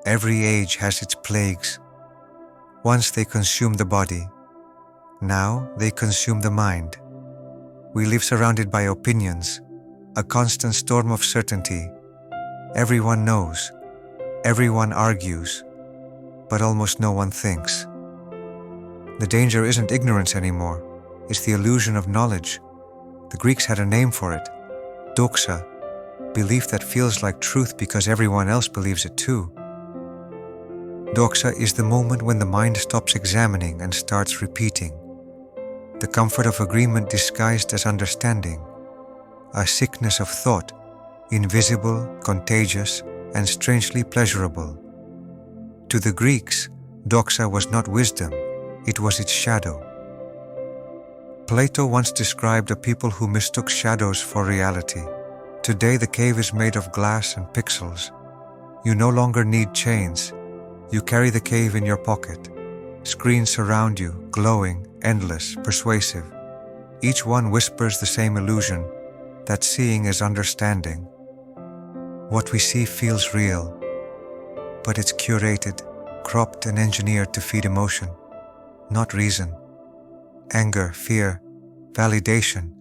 Every age has its plagues. Once they consumed the body, now they consume the mind. We live surrounded by opinions, a constant storm of certainty. Everyone knows, everyone argues, but almost no one thinks. The danger isn't ignorance anymore, it's the illusion of knowledge. The Greeks had a name for it, doxa, belief that feels like truth because everyone else believes it too. Doxa is the moment when the mind stops examining and starts repeating. The comfort of agreement disguised as understanding, a sickness of thought, invisible, contagious, and strangely pleasurable. To the Greeks, doxa was not wisdom, it was its shadow. Plato once described a people who mistook shadows for reality. Today the cave is made of glass and pixels. You no longer need chains. You carry the cave in your pocket. Screens surround you, glowing, endless, persuasive. Each one whispers the same illusion, that seeing is understanding. What we see feels real, but it's curated, cropped and engineered to feed emotion, not reason. Anger, fear, validation,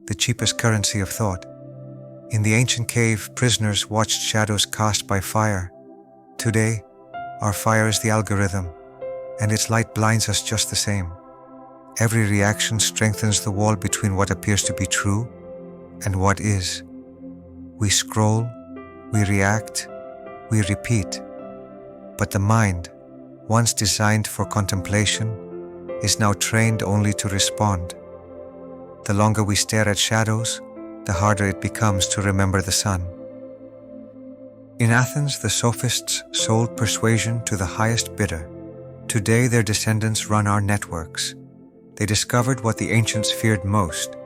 the cheapest currency of thought. In the ancient cave, prisoners watched shadows cast by fire. Today, our fire is the algorithm, and its light blinds us just the same. Every reaction strengthens the wall between what appears to be true and what is. We scroll, we react, we repeat. But the mind, once designed for contemplation, is now trained only to respond. The longer we stare at shadows, the harder it becomes to remember the sun. In Athens, the sophists sold persuasion to the highest bidder. Today, their descendants run our networks. They discovered what the ancients feared most,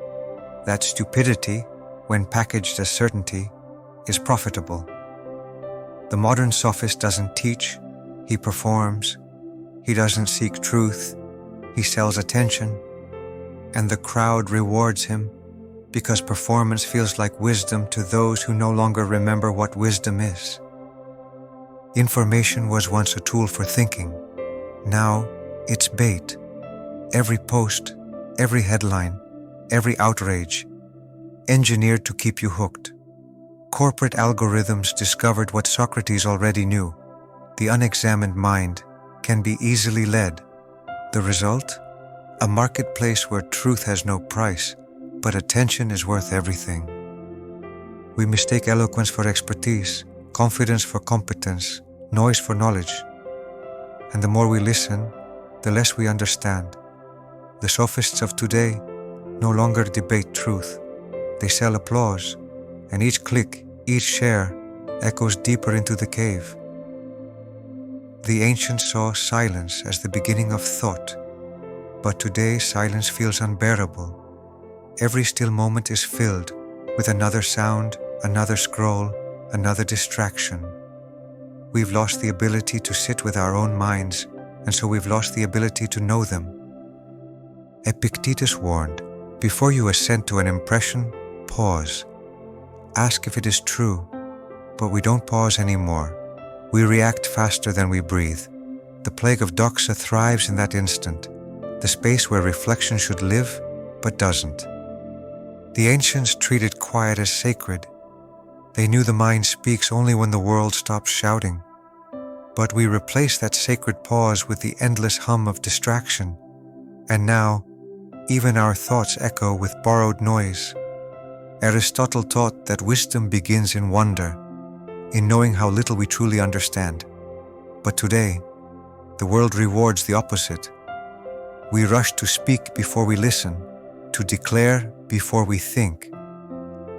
that stupidity, when packaged as certainty, is profitable. The modern sophist doesn't teach, he performs. He doesn't seek truth, he sells attention. And the crowd rewards him because performance feels like wisdom to those who no longer remember what wisdom is. Information was once a tool for thinking. Now, it's bait. Every post, every headline, every outrage, engineered to keep you hooked. Corporate algorithms discovered what Socrates already knew. The unexamined mind can be easily led. The result? A marketplace where truth has no price, but attention is worth everything. We mistake eloquence for expertise, confidence for competence, noise for knowledge. And the more we listen, the less we understand. The sophists of today no longer debate truth. They sell applause, and each click, each share, echoes deeper into the cave. The ancients saw silence as the beginning of thought, but today silence feels unbearable. Every still moment is filled with another sound, another scroll, another distraction. We've lost the ability to sit with our own minds, and so we've lost the ability to know them. Epictetus warned, before you assent to an impression, pause. Ask if it is true, but we don't pause anymore. We react faster than we breathe. The plague of doxa thrives in that instant, the space where reflection should live, but doesn't. The ancients treated quiet as sacred. They knew the mind speaks only when the world stops shouting. But we replace that sacred pause with the endless hum of distraction. And now, even our thoughts echo with borrowed noise. Aristotle taught that wisdom begins in wonder, in knowing how little we truly understand. But today, the world rewards the opposite. We rush to speak before we listen, to declare before we think.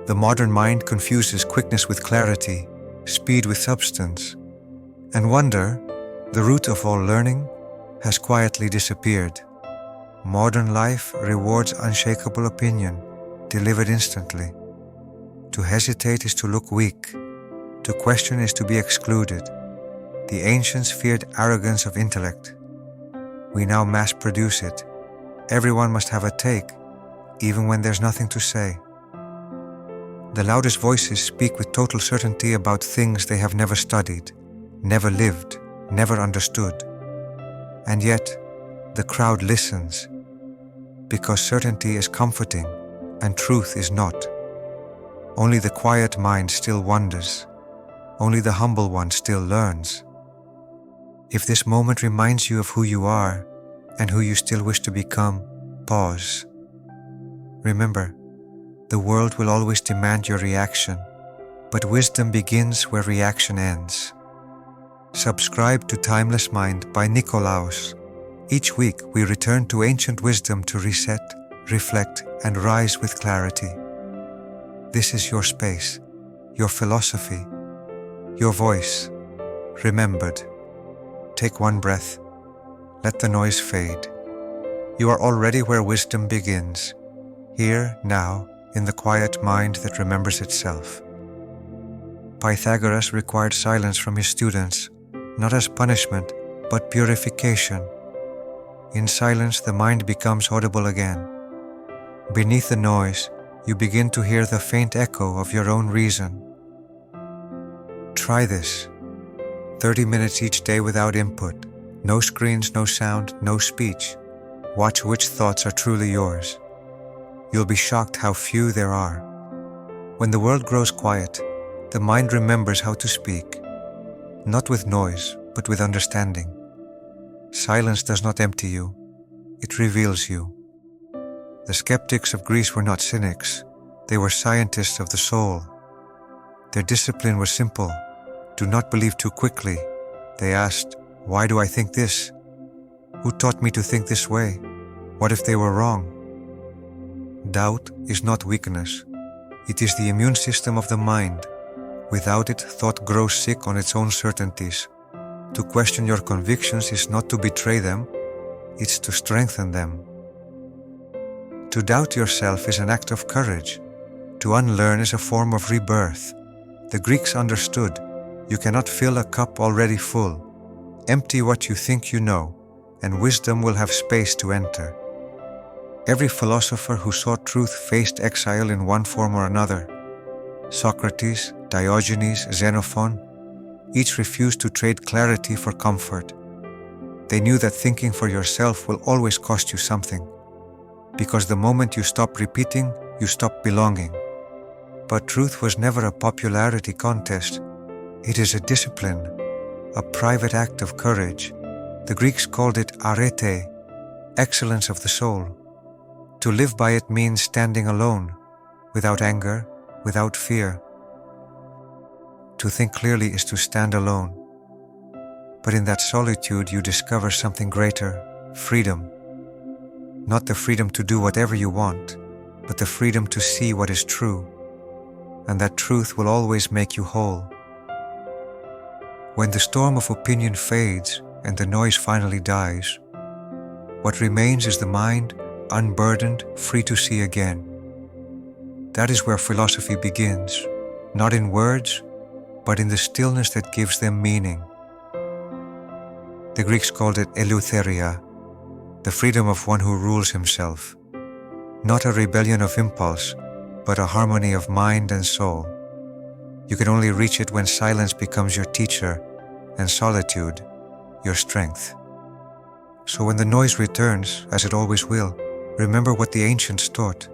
The modern mind confuses quickness with clarity, speed with substance. And wonder, the root of all learning, has quietly disappeared. Modern life rewards unshakable opinion, delivered instantly. To hesitate is to look weak. To question is to be excluded. The ancients feared arrogance of intellect. We now mass produce it. Everyone must have a take, even when there's nothing to say. The loudest voices speak with total certainty about things they have never studied. never lived, never understood. And yet, the crowd listens, because certainty is comforting and truth is not. Only the quiet mind still wonders. Only the humble one still learns. If this moment reminds you of who you are and who you still wish to become, pause. Remember, the world will always demand your reaction, but wisdom begins where reaction ends. Subscribe to Timeless Mind by Nikolaos. Each week we return to ancient wisdom to reset, reflect, and rise with clarity. This is your space, your philosophy, your voice, remembered. Take one breath. Let the noise fade. You are already where wisdom begins, here, now, in the quiet mind that remembers itself. Pythagoras required silence from his students, not as punishment, but purification. In silence, the mind becomes audible again. Beneath the noise, you begin to hear the faint echo of your own reason. Try this. 30 minutes each day without input. No screens, no sound, no speech. Watch which thoughts are truly yours. You'll be shocked how few there are. When the world grows quiet, the mind remembers how to speak. Not with noise, but with understanding. Silence does not empty you. It reveals you. The skeptics of Greece were not cynics. They were scientists of the soul. Their discipline was simple. Do not believe too quickly. They asked, why do I think this? Who taught me to think this way? What if they were wrong? Doubt is not weakness. It is the immune system of the mind. Without it, thought grows sick on its own certainties. To question your convictions is not to betray them, it's to strengthen them. To doubt yourself is an act of courage. To unlearn is a form of rebirth. The Greeks understood, you cannot fill a cup already full. Empty what you think you know, and wisdom will have space to enter. Every philosopher who sought truth faced exile in one form or another. Socrates, Diogenes, Xenophon, each refused to trade clarity for comfort. They knew that thinking for yourself will always cost you something, because the moment you stop repeating, you stop belonging. But truth was never a popularity contest. It is a discipline, a private act of courage. The Greeks called it arete, excellence of the soul. To live by it means standing alone, without anger, without fear. To think clearly is to stand alone. But in that solitude you discover something greater, freedom. Not the freedom to do whatever you want, but the freedom to see what is true. And that truth will always make you whole. When the storm of opinion fades and the noise finally dies, what remains is the mind, unburdened, free to see again. That is where philosophy begins, not in words, but in the stillness that gives them meaning. The Greeks called it eleutheria, the freedom of one who rules himself. Not a rebellion of impulse, but a harmony of mind and soul. You can only reach it when silence becomes your teacher and solitude your strength. So when the noise returns, as it always will, remember what the ancients taught.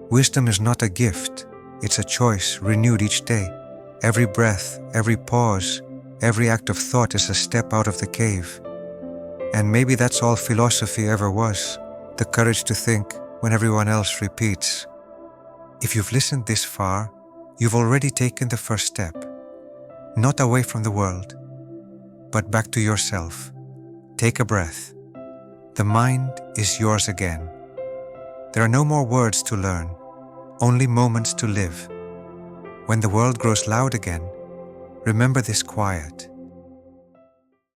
Wisdom is not a gift, it's a choice renewed each day. Every breath, every pause, every act of thought is a step out of the cave. And maybe that's all philosophy ever was, the courage to think when everyone else repeats. If you've listened this far, you've already taken the first step. Not away from the world, but back to yourself. Take a breath. The mind is yours again. There are no more words to learn, only moments to live. When the world grows loud again, remember this quiet.